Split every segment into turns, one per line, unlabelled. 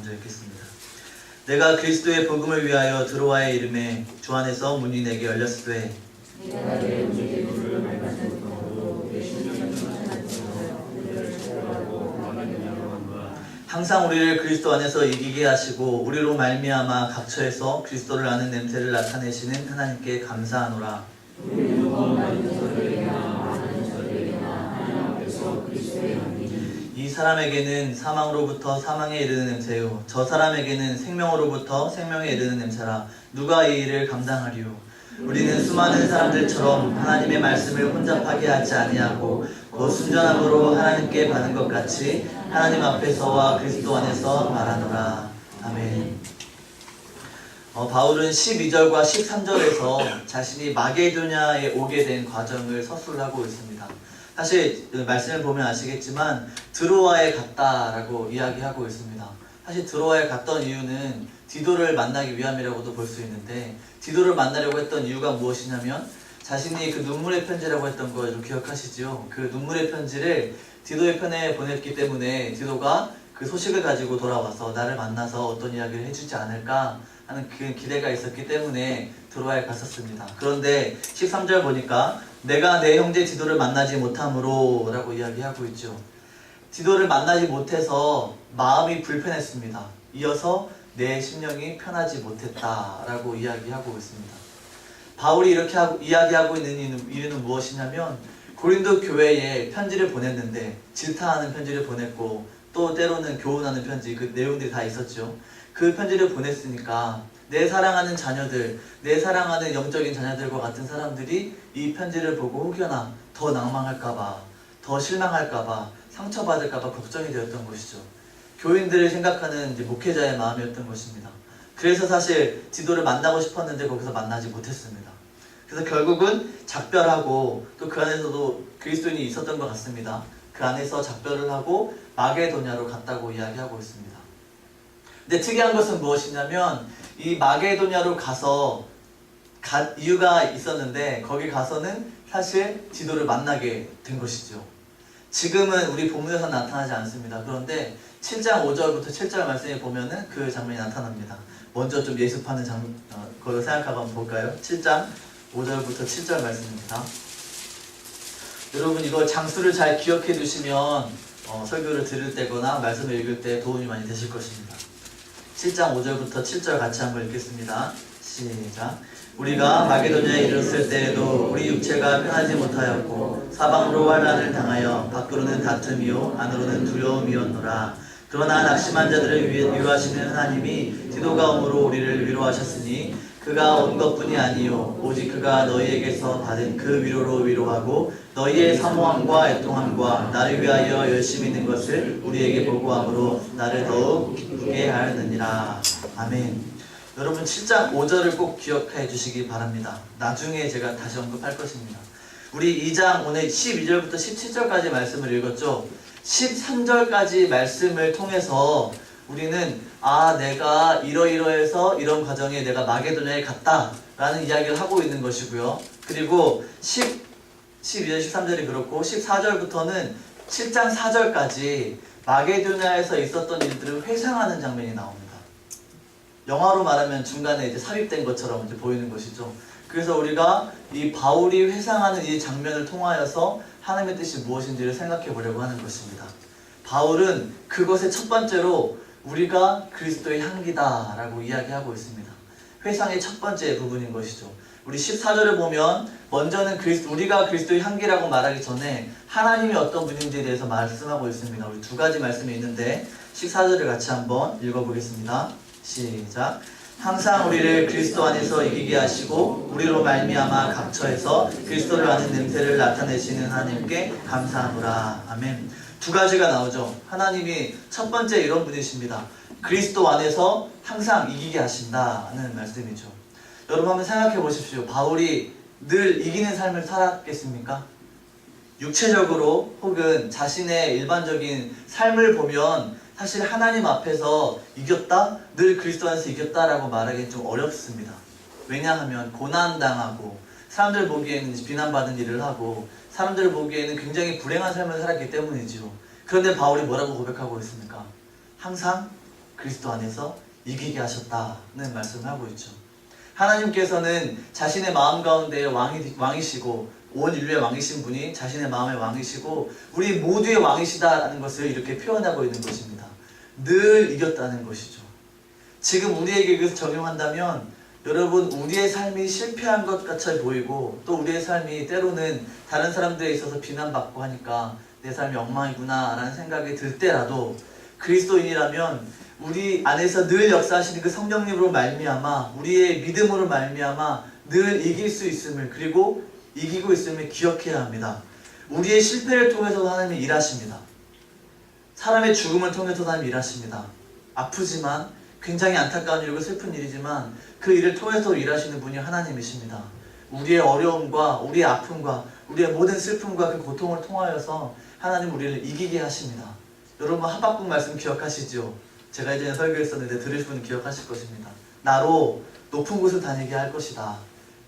먼저 읽겠습니다. 내가 그리스도의 복음을 위하여 드로아의 이름에 주 안에서 문이 내게 열렸으되 항상 우리를 그리스도 안에서 이기게 하시고 우리로 말미암아 각처에서 그리스도를 아는 냄새를 나타내시는 하나님께 감사하노라. 이 사람에게는 사망으로부터 사망에 이르는 냄새요 저 사람에게는 생명으로부터 생명에 이르는 냄새라. 누가 이 일을 감당하리요? 우리는 수많은 사람들처럼 하나님의 말씀을 혼잡하게 하지 아니하고 곧 순전함으로 하나님께 받은 것 같이 하나님 앞에서와 그리스도 안에서 말하노라. 아멘. 바울은 12절과 13절에서 자신이 마게도냐에 오게 된 과정을 서술을 하고 있습니다. 사실 말씀을 보면 아시겠지만 드로아에 갔다라고 이야기하고 있습니다. 사실 드로아에 갔던 이유는 디도를 만나기 위함이라고도 볼 수 있는데, 디도를 만나려고 했던 이유가 무엇이냐면 자신이 그 눈물의 편지라고 했던 거 좀 기억하시죠? 그 눈물의 편지를 디도의 편에 보냈기 때문에 디도가 그 소식을 가지고 돌아와서 나를 만나서 어떤 이야기를 해주지 않을까 하는 그 기대가 있었기 때문에 드로아에 갔었습니다. 그런데 13절 보니까 내가 내 형제 디도를 만나지 못함으로 라고 이야기하고 있죠. 디도를 만나지 못해서 마음이 불편했습니다. 이어서 내 심령이 편하지 못했다라고 이야기하고 있습니다. 바울이 이렇게 이야기하고 있는 이유는 무엇이냐면 고린도 교회에 편지를 보냈는데 질타하는 편지를 보냈고 또 때로는 교훈하는 편지, 그 내용들이 다 있었죠. 그 편지를 보냈으니까 내 사랑하는 자녀들, 내 사랑하는 영적인 자녀들과 같은 사람들이 이 편지를 보고 혹여나 더 낭망할까봐, 더 실망할까봐, 상처받을까봐 걱정이 되었던 것이죠. 교인들을 생각하는 이제 목회자의 마음이었던 것입니다. 그래서 사실 디도를 만나고 싶었는데 거기서 만나지 못했습니다. 그래서 결국은 작별하고 또 그 안에서도 그리스도인이 있었던 것 같습니다. 그 안에서 작별을 하고 마게도냐로 갔다고 이야기하고 있습니다. 근데 특이한 것은 무엇이냐면 이 마게도냐로 가서 이유가 있었는데 거기 가서는 사실 디도를 만나게 된 것이죠. 지금은 우리 본문에서 나타나지 않습니다. 그런데 7장 5절부터 7절 말씀에 보면은 그 장면이 나타납니다. 먼저 좀 예습하는 걸로 생각하고 한번 볼까요? 7장 5절부터 7절 말씀입니다. 여러분 이거 장수를 잘 기억해 두시면 설교를 들을 때거나 말씀을 읽을 때 도움이 많이 되실 것입니다. 7장 5절부터 7절 같이 한번 읽겠습니다. 시작. 우리가 마게도냐에 이르렀을 때에도 우리 육체가 편하지 못하였고 사방으로 환난을 당하여 밖으로는 다툼이요 안으로는 두려움이었노라. 그러나 낙심한 자들을 위로하시는 하나님이 디도가 om으로 우리를 위로하셨으니 그가 온 것뿐이 아니요 오직 그가 너희에게서 받은 그 위로로 위로하고 너희의 사모함과 애통함과 나를 위하여 열심히 있는 것을 우리에게 보고함으로 나를 더욱 기쁘게 하였느니라. 아멘. 여러분 7장 5절을 꼭 기억해 주시기 바랍니다. 나중에 제가 다시 언급할 것입니다. 우리 2장 오늘 12절부터 17절까지 말씀을 읽었죠. 13절까지 말씀을 통해서 우리는 내가 이러이러해서 이런 과정에 내가 마게도냐에 갔다 라는 이야기를 하고 있는 것이고요. 그리고 12절 13절이 그렇고 14절부터는 7장 4절까지 마게도냐에서 있었던 일들을 회상하는 장면이 나옵니다. 영화로 말하면 중간에 이제 삽입된 것처럼 이제 보이는 것이죠. 그래서 우리가 이 바울이 회상하는 이 장면을 통하여서 하나님의 뜻이 무엇인지를 생각해 보려고 하는 것입니다. 바울은 그것의 첫 번째로 우리가 그리스도의 향기다 라고 이야기하고 있습니다. 회상의 첫 번째 부분인 것이죠. 우리 14절을 보면 먼저는 우리가 그리스도의 향기라고 말하기 전에 하나님이 어떤 분인지에 대해서 말씀하고 있습니다. 우리 두 가지 말씀이 있는데 14절을 같이 한번 읽어보겠습니다. 시작. 항상 우리를 그리스도 안에서 이기게 하시고 우리로 말미암아 각처에서 그리스도를 아는 냄새를 나타내시는 하나님께 감사하노라. 아멘. 두 가지가 나오죠. 하나님이 첫 번째 이런 분이십니다. 그리스도 안에서 항상 이기게 하신다는 말씀이죠. 여러분 한번 생각해 보십시오. 바울이 늘 이기는 삶을 살았겠습니까? 육체적으로 혹은 자신의 일반적인 삶을 보면 사실 하나님 앞에서 이겼다? 늘 그리스도 안에서 이겼다라고 말하기는 좀 어렵습니다. 왜냐하면 고난당하고 사람들 보기에는 비난받은 일을 하고 사람들 보기에는 굉장히 불행한 삶을 살았기 때문이죠. 그런데 바울이 뭐라고 고백하고 있습니까? 항상 그리스도 안에서 이기게 하셨다는 말씀을 하고 있죠. 하나님께서는 자신의 마음 가운데 왕이시고 온 인류의 왕이신 분이 자신의 마음의 왕이시고 우리 모두의 왕이시다라는 것을 이렇게 표현하고 있는 것입니다. 늘 이겼다는 것이죠. 지금 우리에게 이것을 적용한다면 여러분, 우리의 삶이 실패한 것 같이 보이고 또 우리의 삶이 때로는 다른 사람들에 있어서 비난받고 하니까 내 삶이 엉망이구나 라는 생각이 들 때라도 그리스도인이라면 우리 안에서 늘 역사하시는 그 성령님으로 말미암아 우리의 믿음으로 말미암아 늘 이길 수 있음을, 그리고 이기고 있음을 기억해야 합니다. 우리의 실패를 통해서도 하나님이 일하십니다. 사람의 죽음을 통해서도 하나님이 일하십니다. 아프지만 굉장히 안타까운 일이고 슬픈 일이지만 그 일을 통해서 일하시는 분이 하나님이십니다. 우리의 어려움과 우리의 아픔과 우리의 모든 슬픔과 그 고통을 통하여서 하나님 우리를 이기게 하십니다. 여러분, 하박국 말씀 기억하시죠? 제가 예전에 설교했었는데 들으신 분은 기억하실 것입니다. 나로 높은 곳을 다니게 할 것이다.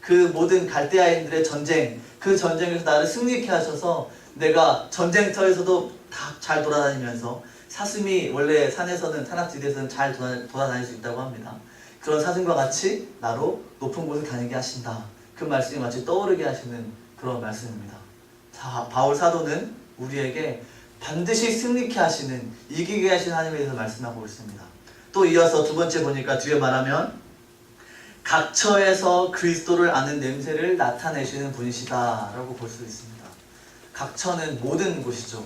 그 모든 갈대아인들의 전쟁, 그 전쟁에서 나를 승리케 하셔서 내가 전쟁터에서도 다 잘 돌아다니면서, 사슴이 원래 산에서는 산악지대에서는 잘 돌아다닐 수 있다고 합니다. 그런 사슴과 같이 나로 높은 곳을 다니게 하신다. 그 말씀이 마치 떠오르게 하시는 그런 말씀입니다. 자, 바울 사도는 우리에게 반드시 승리케 하시는, 이기게 하시는 하나님에 대해서 말씀하고 있습니다. 또 이어서 두 번째 보니까 뒤에 말하면 각처에서 그리스도를 아는 냄새를 나타내시는 분이시다 라고 볼 수 있습니다. 각처는 모든 곳이죠.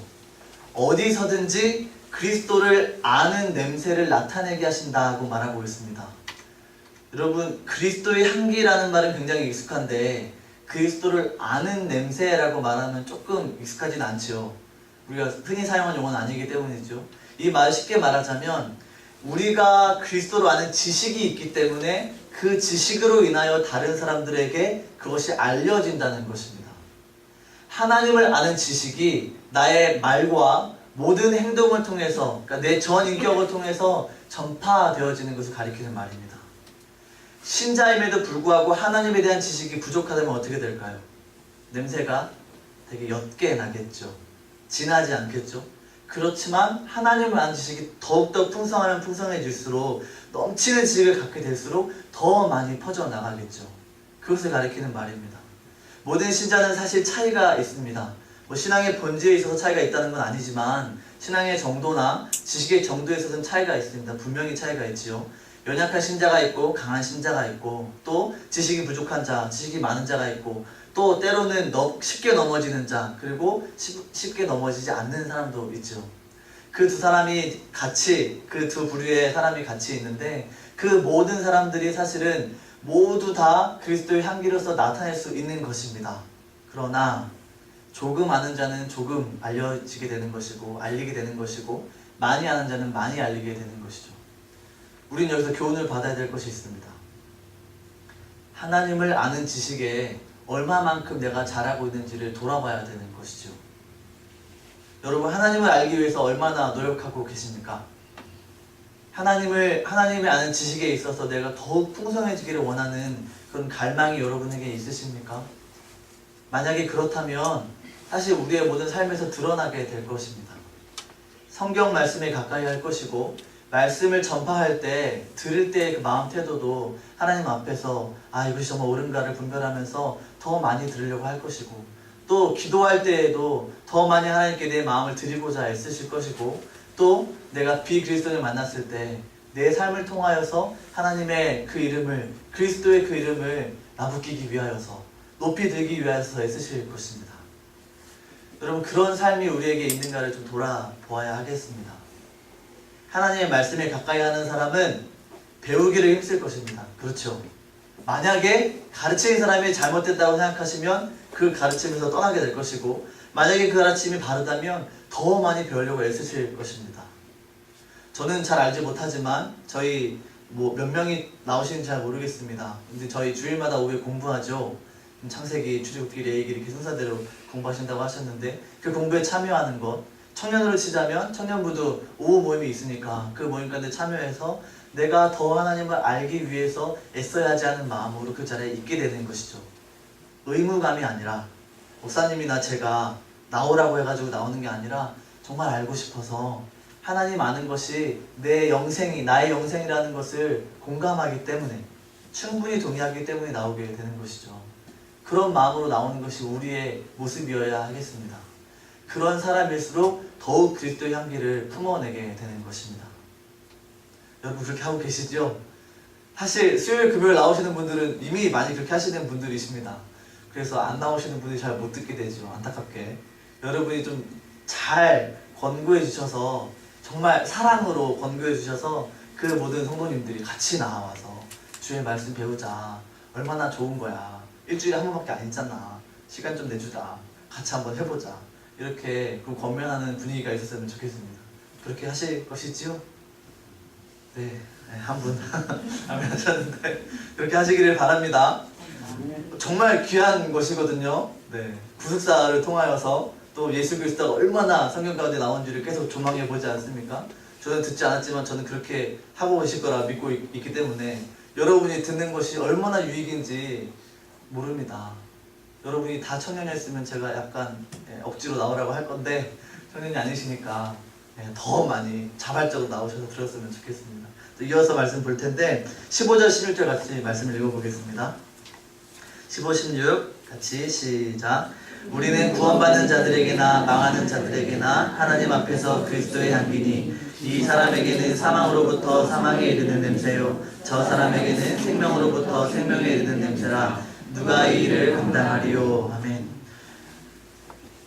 어디서든지 그리스도를 아는 냄새를 나타내게 하신다고 말하고 있습니다. 여러분, 그리스도의 향기라는 말은 굉장히 익숙한데 그리스도를 아는 냄새라고 말하면 조금 익숙하진 않죠. 우리가 흔히 사용하는 용어는 아니기 때문이죠. 이 말을 쉽게 말하자면 우리가 그리스도를 아는 지식이 있기 때문에 그 지식으로 인하여 다른 사람들에게 그것이 알려진다는 것입니다. 하나님을 아는 지식이 나의 말과 모든 행동을 통해서, 그러니까 내 전 인격을 통해서 전파되어지는 것을 가리키는 말입니다. 신자임에도 불구하고 하나님에 대한 지식이 부족하다면 어떻게 될까요? 냄새가 되게 옅게 나겠죠. 진하지 않겠죠. 그렇지만 하나님을 아는 지식이 더욱더 풍성하면 풍성해질수록, 넘치는 지식을 갖게 될수록 더 많이 퍼져나가겠죠. 그것을 가리키는 말입니다. 모든 신자는 사실 차이가 있습니다. 신앙의 본질에 있어서 차이가 있다는 건 아니지만 신앙의 정도나 지식의 정도에 있어서는 차이가 있습니다. 분명히 차이가 있지요. 연약한 신자가 있고 강한 신자가 있고, 또 지식이 부족한 자, 지식이 많은 자가 있고, 또 때로는 쉽게 넘어지는 자, 그리고 쉽게 넘어지지 않는 사람도 있죠. 그 두 사람이 같이, 그 두 부류의 사람이 같이 있는데 그 모든 사람들이 사실은 모두 다 그리스도의 향기로서 나타낼 수 있는 것입니다. 그러나 조금 아는 자는 조금 알려지게 되는 것이고, 알리게 되는 것이고, 많이 아는 자는 많이 알리게 되는 것이죠. 우리는 여기서 교훈을 받아야 될 것이 있습니다. 하나님을 아는 지식에 얼마만큼 내가 잘하고 있는지를 돌아봐야 되는 것이죠. 여러분, 하나님을 알기 위해서 얼마나 노력하고 계십니까? 하나님을 아는 지식에 있어서 내가 더욱 풍성해지기를 원하는 그런 갈망이 여러분에게 있으십니까? 만약에 그렇다면 사실 우리의 모든 삶에서 드러나게 될 것입니다. 성경 말씀에 가까이 할 것이고, 말씀을 전파할 때, 들을 때의 그 마음 태도도 하나님 앞에서 이것이 정말 옳은가를 분별하면서 더 많이 들으려고 할 것이고, 또 기도할 때에도 더 많이 하나님께 내 마음을 드리고자 애쓰실 것이고, 또 내가 비그리스도인을 만났을 때 내 삶을 통하여서 하나님의 그 이름을, 그리스도의 그 이름을 나부끼기 위하여서, 높이 들기 위하여서 애쓰실 것입니다. 여러분, 그런 삶이 우리에게 있는가를 좀 돌아보아야 하겠습니다. 하나님의 말씀에 가까이 하는 사람은 배우기를 힘쓸 것입니다. 그렇죠? 만약에 가르치는 사람이 잘못됐다고 생각하시면 그 가르침에서 떠나게 될 것이고, 만약에 그 가르침이 바르다면 더 많이 배우려고 애쓰실 것입니다. 저는 잘 알지 못하지만 저희 몇 명이 나오시는지 잘 모르겠습니다. 근데 저희 주일마다 오후에 공부하죠. 창세기, 출애굽기, 레위기 이렇게 순서대로 공부하신다고 하셨는데, 그 공부에 참여하는 것, 청년으로 치자면 청년부도 오후 모임이 있으니까 그 모임 가운데 참여해서 내가 더 하나님을 알기 위해서 애써야지 하는 마음으로 그 자리에 있게 되는 것이죠. 의무감이 아니라, 목사님이나 제가 나오라고 해가지고 나오는 게 아니라 정말 알고 싶어서 하나님 아는 것이 내 영생이 나의 영생이라는 것을 공감하기 때문에, 충분히 동의하기 때문에 나오게 되는 것이죠. 그런 마음으로 나오는 것이 우리의 모습이어야 하겠습니다. 그런 사람일수록 더욱 그리스도의 향기를 품어내게 되는 것입니다. 여러분 그렇게 하고 계시죠? 사실 수요일 금요일 나오시는 분들은 이미 많이 그렇게 하시는 분들이십니다. 그래서 안 나오시는 분들이 잘 못 듣게 되죠. 안타깝게. 여러분이 좀 잘 권고해 주셔서, 정말 사랑으로 권고해 주셔서 그 모든 성도님들이 같이 나와서 주의 말씀 배우자. 얼마나 좋은 거야. 일주일에 한 번밖에 안 있잖아. 시간 좀 내주자. 같이 한번 해보자. 이렇게 권면하는 분위기가 있었으면 좋겠습니다. 그렇게 하실 것이지요? 네, 한 분 안 하셨는데 그렇게 하시기를 바랍니다. 정말 귀한 것이거든요. 네, 구속사를 통하여서 또 예수 그리스도가 얼마나 성경 가운데 나온지를 계속 조망해 보지 않습니까? 저는 듣지 않았지만 저는 그렇게 하고 계실 거라 믿고 있기 때문에 여러분이 듣는 것이 얼마나 유익인지 모릅니다. 여러분이 다 청년이었으면 제가 약간 억지로 나오라고 할 건데 청년이 아니시니까 더 많이 자발적으로 나오셔서 들었으면 좋겠습니다. 이어서 말씀 볼 텐데 15절 11절 같이 말씀을 읽어보겠습니다. 15, 16 같이 시작. 우리는 구원받는 자들에게나 망하는 자들에게나 하나님 앞에서 그리스도의 향기니 이 사람에게는 사망으로부터 사망에 이르는 냄새요 저 사람에게는 생명으로부터 생명에 이르는 냄새라. 누가 이 일을 감당하리요. 아멘.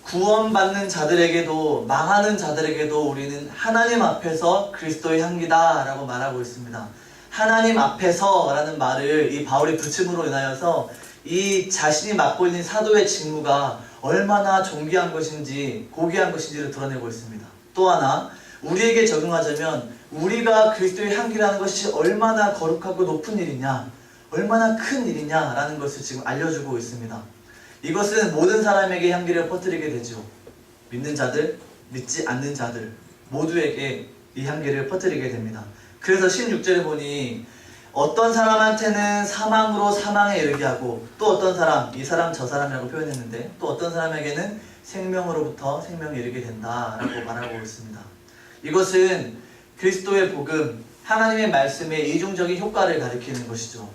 구원받는 자들에게도 망하는 자들에게도 우리는 하나님 앞에서 그리스도의 향기다 라고 말하고 있습니다. 하나님 앞에서 라는 말을 이 바울이 붙임으로 인하여서 이 자신이 맡고 있는 사도의 직무가 얼마나 존귀한 것인지 고귀한 것인지를 드러내고 있습니다. 또 하나 우리에게 적용하자면 우리가 그리스도의 향기라는 것이 얼마나 거룩하고 높은 일이냐, 얼마나 큰 일이냐 라는 것을 지금 알려주고 있습니다. 이것은 모든 사람에게 향기를 퍼뜨리게 되죠. 믿는 자들, 믿지 않는 자들 모두에게 이 향기를 퍼뜨리게 됩니다. 그래서 16절에 보니 어떤 사람한테는 사망으로 사망에 이르게 하고 또 어떤 사람, 이 사람 저 사람이라고 표현했는데 또 어떤 사람에게는 생명으로부터 생명에 이르게 된다라고 말하고 있습니다. 이것은 그리스도의 복음, 하나님의 말씀의 이중적인 효과를 가리키는 것이죠.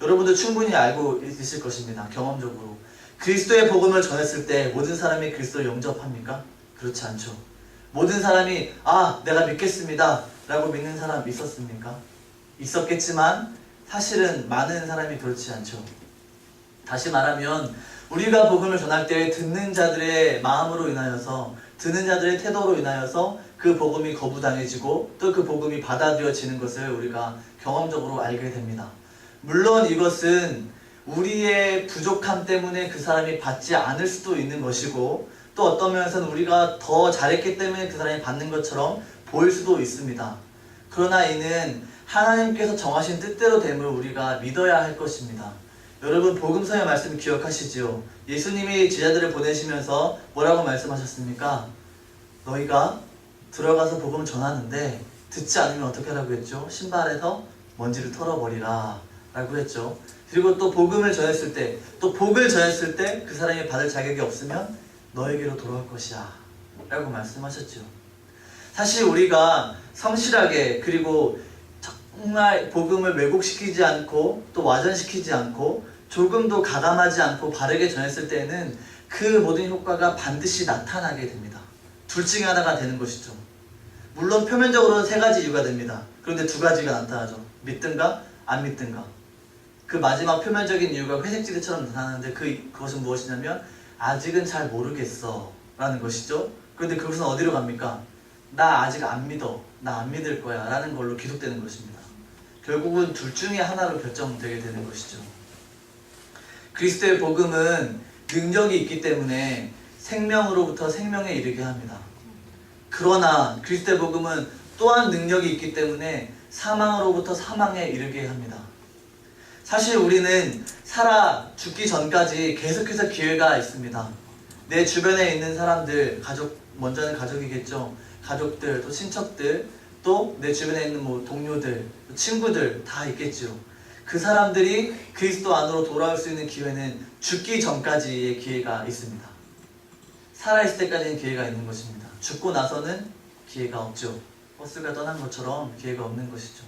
여러분도 충분히 알고 있을 것입니다. 경험적으로. 그리스도의 복음을 전했을 때 모든 사람이 그리스도를 영접합니까? 그렇지 않죠. 모든 사람이 내가 믿겠습니다 라고 믿는 사람 있었습니까? 있었겠지만 사실은 많은 사람이 그렇지 않죠. 다시 말하면 우리가 복음을 전할 때 듣는 자들의 마음으로 인하여서, 듣는 자들의 태도로 인하여서 그 복음이 거부당해지고 또 그 복음이 받아들여지는 것을 우리가 경험적으로 알게 됩니다. 물론 이것은 우리의 부족함 때문에 그 사람이 받지 않을 수도 있는 것이고 또 어떤 면에서는 우리가 더 잘했기 때문에 그 사람이 받는 것처럼 보일 수도 있습니다. 그러나 이는 하나님께서 정하신 뜻대로 됨을 우리가 믿어야 할 것입니다. 여러분 복음서의 말씀 기억하시지요? 예수님이 제자들을 보내시면서 뭐라고 말씀하셨습니까? 너희가 들어가서 복음을 전하는데 듣지 않으면 어떻게 하라고 했죠? 신발에서 먼지를 털어버리라 라고 했죠. 그리고 또 복음을 전했을 때, 또 복을 전했을 때 그 사람이 받을 자격이 없으면 너에게로 돌아올 것이야 라고 말씀하셨죠. 사실 우리가 성실하게 그리고 정말 복음을 왜곡시키지 않고 또 와전시키지 않고 조금도 가감하지 않고 바르게 전했을 때는 그 모든 효과가 반드시 나타나게 됩니다. 둘 중에 하나가 되는 것이죠. 물론 표면적으로는 세 가지 이유가 됩니다. 그런데 두 가지가 나타나죠. 믿든가 안 믿든가. 그 마지막 표면적인 이유가 회색지대처럼 나타나는데 그것은 무엇이냐면 아직은 잘 모르겠어 라는 것이죠. 그런데 그것은 어디로 갑니까? 나 아직 안 믿어, 나 안 믿을 거야 라는 걸로 기록되는 것입니다. 결국은 둘 중에 하나로 결정되게 되는 것이죠. 그리스도의 복음은 능력이 있기 때문에 생명으로부터 생명에 이르게 합니다. 그러나 그리스도의 복음은 또한 능력이 있기 때문에 사망으로부터 사망에 이르게 합니다. 사실 우리는 살아 죽기 전까지 계속해서 기회가 있습니다. 내 주변에 있는 사람들, 먼저는 가족이겠죠. 가족들, 또 친척들, 또 내 주변에 있는 동료들, 친구들 다 있겠죠. 그 사람들이 그리스도 안으로 돌아올 수 있는 기회는 죽기 전까지의 기회가 있습니다. 살아있을 때까지는 기회가 있는 것입니다. 죽고 나서는 기회가 없죠. 버스가 떠난 것처럼 기회가 없는 것이죠.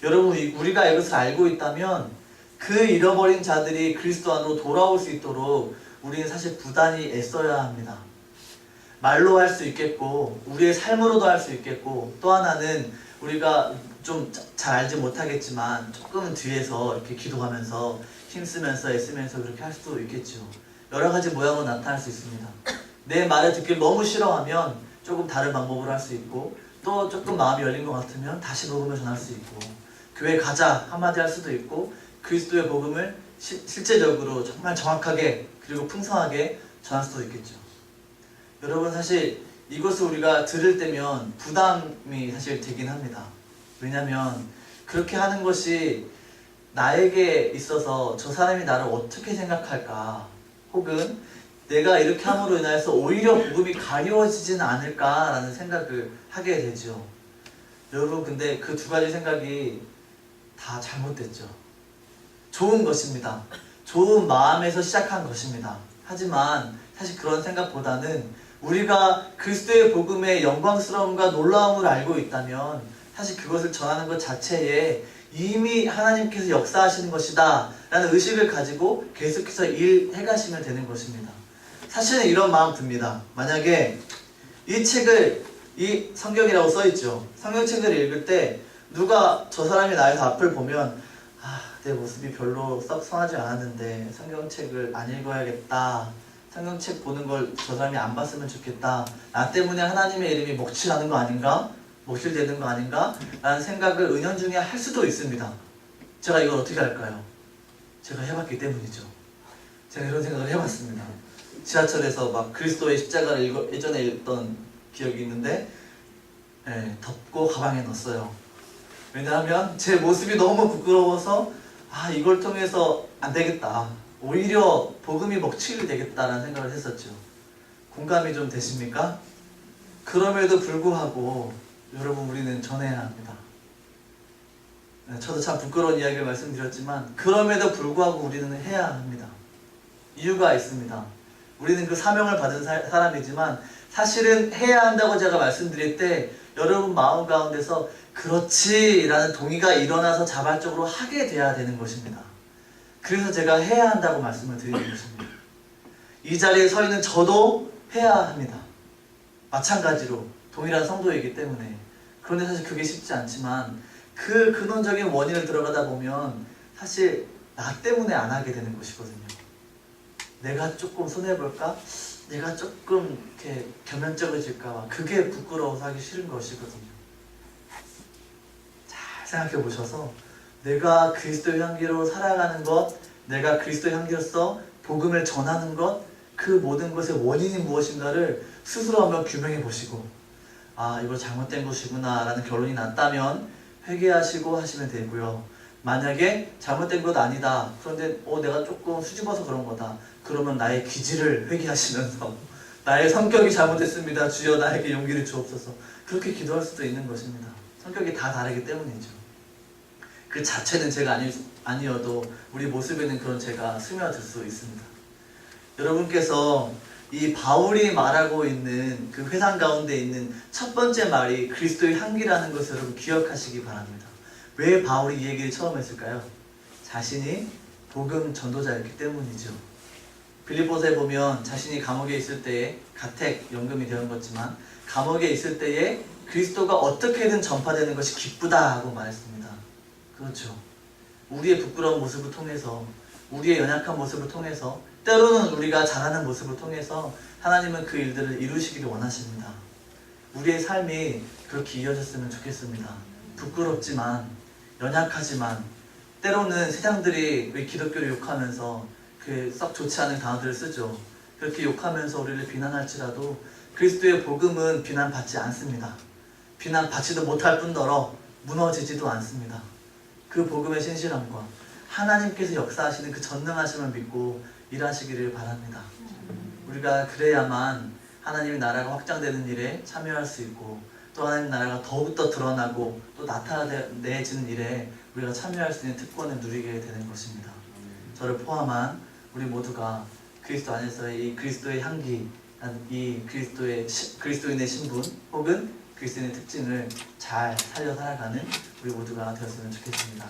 여러분, 우리가 이것을 알고 있다면 그 잃어버린 자들이 그리스도 안으로 돌아올 수 있도록 우리는 사실 부단히 애써야 합니다. 말로 할 수 있겠고 우리의 삶으로도 할 수 있겠고, 또 하나는 우리가 좀 잘 알지 못하겠지만 조금은 뒤에서 이렇게 기도하면서 힘쓰면서 애쓰면서 그렇게 할 수도 있겠죠. 여러 가지 모양으로 나타날 수 있습니다. 내 말을 듣기를 너무 싫어하면 조금 다른 방법으로 할 수 있고, 또 조금 마음이 열린 것 같으면 다시 복음을 전할 수 있고, 교회 가자 한마디 할 수도 있고, 그리스도의 복음을 실제적으로 정말 정확하게 그리고 풍성하게 전할 수도 있겠죠. 여러분, 사실 이것을 우리가 들을 때면 부담이 사실 되긴 합니다. 왜냐면 그렇게 하는 것이 나에게 있어서 저 사람이 나를 어떻게 생각할까, 혹은 내가 이렇게 함으로 인하여서 오히려 복음이 가리워지지는 않을까라는 생각을 하게 되죠. 여러분, 근데 그 두 가지 생각이 다 잘못됐죠. 좋은 것입니다. 좋은 마음에서 시작한 것입니다. 하지만 사실 그런 생각보다는 우리가 그리스도의 복음의 영광스러움과 놀라움을 알고 있다면 사실 그것을 전하는 것 자체에 이미 하나님께서 역사하시는 것이다 라는 의식을 가지고 계속해서 일해 가시면 되는 것입니다. 사실은 이런 마음 듭니다. 만약에 이 책을, 이 성경이라고 써있죠. 성경책을 읽을 때 누가 저 사람이 나의 앞을 보면 내 모습이 별로 썩 선하지 않았는데 성경책을 안 읽어야겠다, 성경책 보는 걸 저 사람이 안 봤으면 좋겠다, 나 때문에 하나님의 이름이 먹칠하는 거 아닌가? 먹칠되는 거 아닌가? 라는 생각을 은연중에 할 수도 있습니다. 제가 이걸 어떻게 할까요? 제가 해봤기 때문이죠. 제가 이런 생각을 해봤습니다. 지하철에서 막 그리스도의 십자가를 예전에 읽던 기억이 있는데 덮고 가방에 넣었어요. 왜냐하면 제 모습이 너무 부끄러워서 이걸 통해서 안 되겠다, 오히려 복음이 먹칠이 되겠다라는 생각을 했었죠. 공감이 좀 되십니까? 그럼에도 불구하고 여러분, 우리는 전해야 합니다. 저도 참 부끄러운 이야기를 말씀드렸지만 그럼에도 불구하고 우리는 해야 합니다. 이유가 있습니다. 우리는 그 사명을 받은 사람이지만 사실은 해야 한다고 제가 말씀드릴 때 여러분 마음 가운데서 그렇지 라는 동의가 일어나서 자발적으로 하게 돼야 되는 것입니다. 그래서 제가 해야 한다고 말씀을 드리는 것입니다. 이 자리에 서 있는 저도 해야 합니다. 마찬가지로 동일한 성도이기 때문에. 그런데 사실 그게 쉽지 않지만 그 근원적인 원인을 들어가다 보면 사실 나 때문에 안 하게 되는 것이거든요. 내가 조금 손해볼까? 내가 조금 이렇게 겸연쩍어질까 봐 그게 부끄러워서 하기 싫은 것이거든요. 잘 생각해 보셔서 내가 그리스도의 향기로 살아가는 것, 내가 그리스도의 향기로서 복음을 전하는 것, 그 모든 것의 원인이 무엇인가를 스스로 한번 규명해 보시고 이거 잘못된 것이구나 라는 결론이 났다면 회개하시고 하시면 되고요. 만약에 잘못된 것 아니다, 그런데 내가 조금 수줍어서 그런 거다, 그러면 나의 기질을 회개하시면서 나의 성격이 잘못됐습니다, 주여 나에게 용기를 주옵소서, 그렇게 기도할 수도 있는 것입니다. 성격이 다 다르기 때문이죠. 그 자체는 제가 아니어도 우리 모습에는 그런 제가 스며들 수 있습니다. 여러분께서 이 바울이 말하고 있는 그 회상 가운데 있는 첫 번째 말이 그리스도의 향기라는 것을 여러분 기억하시기 바랍니다. 왜 바울이 이 얘기를 처음 했을까요? 자신이 복음 전도자였기 때문이죠. 빌립보서에 보면 자신이 감옥에 있을 때에 가택 연금이 되는 거지만 감옥에 있을 때에 그리스도가 어떻게든 전파되는 것이 기쁘다 하고 말했습니다. 그렇죠. 우리의 부끄러운 모습을 통해서, 우리의 연약한 모습을 통해서, 때로는 우리가 잘하는 모습을 통해서 하나님은 그 일들을 이루시기를 원하십니다. 우리의 삶이 그렇게 이어졌으면 좋겠습니다. 부끄럽지만, 연약하지만, 때로는 세상들이 우리 기독교를 욕하면서 그 썩 좋지 않은 단어들을 쓰죠. 그렇게 욕하면서 우리를 비난할지라도 그리스도의 복음은 비난받지 않습니다. 비난받지도 못할 뿐더러 무너지지도 않습니다. 그 복음의 신실함과 하나님께서 역사하시는 그 전능하심을 믿고 일하시기를 바랍니다. 우리가 그래야만 하나님의 나라가 확장되는 일에 참여할 수 있고, 또 하나님의 나라가 더욱더 드러나고 또 나타내지는 일에 우리가 참여할 수 있는 특권을 누리게 되는 것입니다. 저를 포함한 우리 모두가 그리스도 안에서의 이 그리스도의 향기, 이 그리스도인의 신분, 혹은 그리스도인의 특징을 잘 살려 살아가는 우리 모두가 되었으면 좋겠습니다.